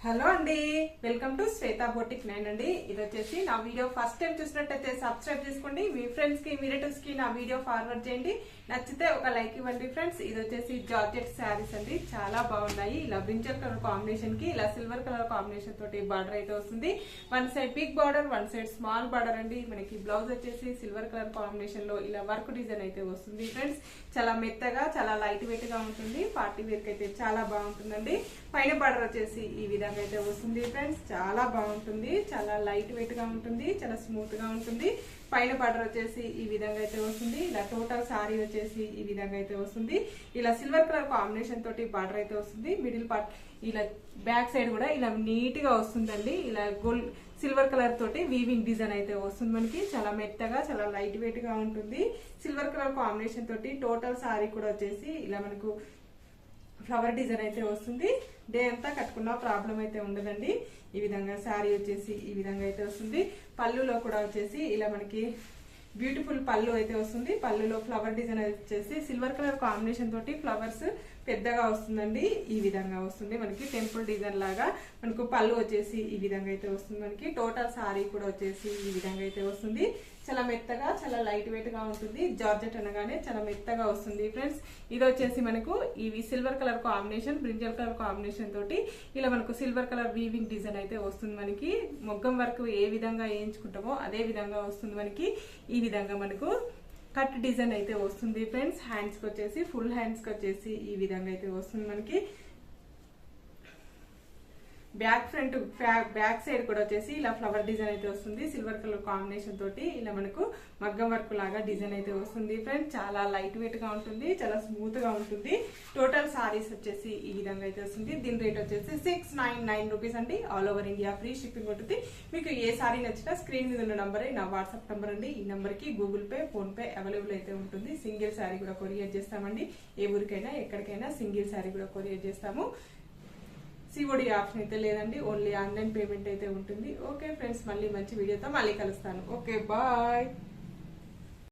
Hello అండి, welcome to Shweta boutique 9 అండి. ఇది వచ్చేసి నా వీడియో ఫస్ట్ టైం చూసినట్టయితే సబ్స్క్రైబ్ చేసుకోండి. మీ ఫ్రెండ్స్ కి రిలేటివ్స్ కి నా వీడియో ఫార్వర్డ్ చేయండి. నచ్చితే ఒక లైక్ ఇవ్వండి ఫ్రెండ్స్. ఇది వచ్చేసి జార్జెట్ శారీస్ అండి, చాలా బాగున్నాయి. ఇలా బ్రింజల్ కలర్ కాంబినేషన్ కి ఇలా సిల్వర్ కలర్ కాంబినేషన్ తోటి బార్డర్ అయితే వస్తుంది. One side big border, one side small border అండి. మనకి బ్లౌజ్ వచ్చేసి సిల్వర్ కలర్ కాంబినేషన్ లో ఇలా వర్క్ డిజైన్ అయితే వస్తుంది ఫ్రెండ్స్. చాలా మెత్తగా, చాలా లైట్ వెయిట్ గా ఉంటుంది. పార్టీ వేర్ కి అయితే చాలా బాగుంటుందండి. పైన బార్డర్ వచ్చేసి ఈ విధంగా అయితే వస్తుంది ఫ్రెండ్స్. చాలా బాగుంటుంది, చాలా లైట్ వెయిట్ గా ఉంటుంది, చాలా స్మూత్ గా ఉంటుంది. పైన బార్డర్ వచ్చేసి ఈ విధంగా అయితే వస్తుంది. ఇలా టోటల్ సారీ వచ్చేసి ఈ విధంగా అయితే వస్తుంది. ఇలా సిల్వర్ కలర్ కాంబినేషన్ తోటి బార్డర్ అయితే వస్తుంది. మిడిల్ పార్ట్ ఇలా బ్యాక్ సైడ్ కూడా ఇలా నీట్ గా వస్తుందండి. ఇలా గోల్డ్ సిల్వర్ కలర్ తోటి వీవింగ్ డిజైన్ అయితే వస్తుంది. మనకి చాలా మెత్తగా, చాలా లైట్ వెయిట్ గా ఉంటుంది. సిల్వర్ కలర్ కాంబినేషన్ తోటి టోటల్ సారీ కూడా వచ్చేసి ఇలా మనకు ఫ్లవర్ డిజైన్ అయితే వస్తుంది. డే అంతా కట్టుకున్న ప్రాబ్లం అయితే ఉండదండి. ఈ విధంగా శారీ వచ్చేసి ఈ విధంగా అయితే వస్తుంది. పళ్ళులో కూడా వచ్చేసి ఇలా మనకి బ్యూటిఫుల్ పళ్ళు అయితే వస్తుంది. పళ్ళులో ఫ్లవర్ డిజైన్ వచ్చేసి సిల్వర్ కలర్ కాంబినేషన్ తోటి ఫ్లవర్స్ పెద్దగా వస్తుందండి. ఈ విధంగా వస్తుంది మనకి టెంపుల్ డిజైన్ లాగా. మనకు పళ్ళు వచ్చేసి ఈ విధంగా అయితే వస్తుంది. మనకి టోటల్ సారీ కూడా వచ్చేసి ఈ విధంగా అయితే వస్తుంది. చాలా మెత్తగా, చాలా లైట్ వెయిట్ గా ఉంటుంది. జార్జెట్ అనగానే చాలా మెత్తగా వస్తుంది ఫ్రెండ్స్. ఇది వచ్చేసి మనకు ఇవి silver colour combination, brinjal colour combination తోటి ఇలా మనకు సిల్వర్ కలర్ వీవింగ్ డిజైన్ అయితే వస్తుంది. మనకి మొగ్గం వరకు ఏ విధంగా వేయించుకుంటామో అదే విధంగా వస్తుంది. మనకి ఈ విధంగా మనకు కట్ డిజైన్ అయితే వస్తుంది ఫ్రెండ్స్. హ్యాండ్స్ కి వచ్చేసి ఫుల్ హ్యాండ్స్ కి వచ్చేసి ఈ విధంగా అయితే వస్తుంది. మనకి బ్యాక్ సైడ్ కూడా వచ్చేసి ఇలా ఫ్లవర్ డిజైన్ అయితే వస్తుంది. సిల్వర్ కలర్ కాంబినేషన్ తోటి ఇలా మనకు మగ్గం వర్క్ లాగా డిజైన్ అయితే వస్తుంది ఫ్రెండ్స్. చాలా లైట్ వెయిట్ గా ఉంటుంది, చాలా స్మూత్ గా ఉంటుంది. టోటల్ సారీస్ వచ్చేసి ఈ విధంగా అయితే వస్తుంది. దీని రేట్ వచ్చేసి 699 రూపీస్ అండి. All over India free shipping ఉంటుంది. మీకు ఏ సారీ నచ్చినా స్క్రీన్ మీద ఉన్న నంబరే నా వాట్సాప్ నంబర్ అండి. ఈ నంబర్ కి Google pay, phone pay available అయితే ఉంటుంది. సింగిల్ సారీ కూడా కొరియర్ చేస్తామండి. ఏ ఊరికైనా ఎక్కడికైనా సింగిల్ సారీ కూడా కొరియర్ చేస్తాము. సిఓడి ఆప్షన్ అయితే లేదండి, ఓన్లీ ఆన్లైన్ పేమెంట్ అయితే ఉంటుంది. ఓకే ఫ్రెండ్స్, మళ్ళీ మంచి వీడియోతో మళ్ళీ కలుస్తాను. Okay, bye.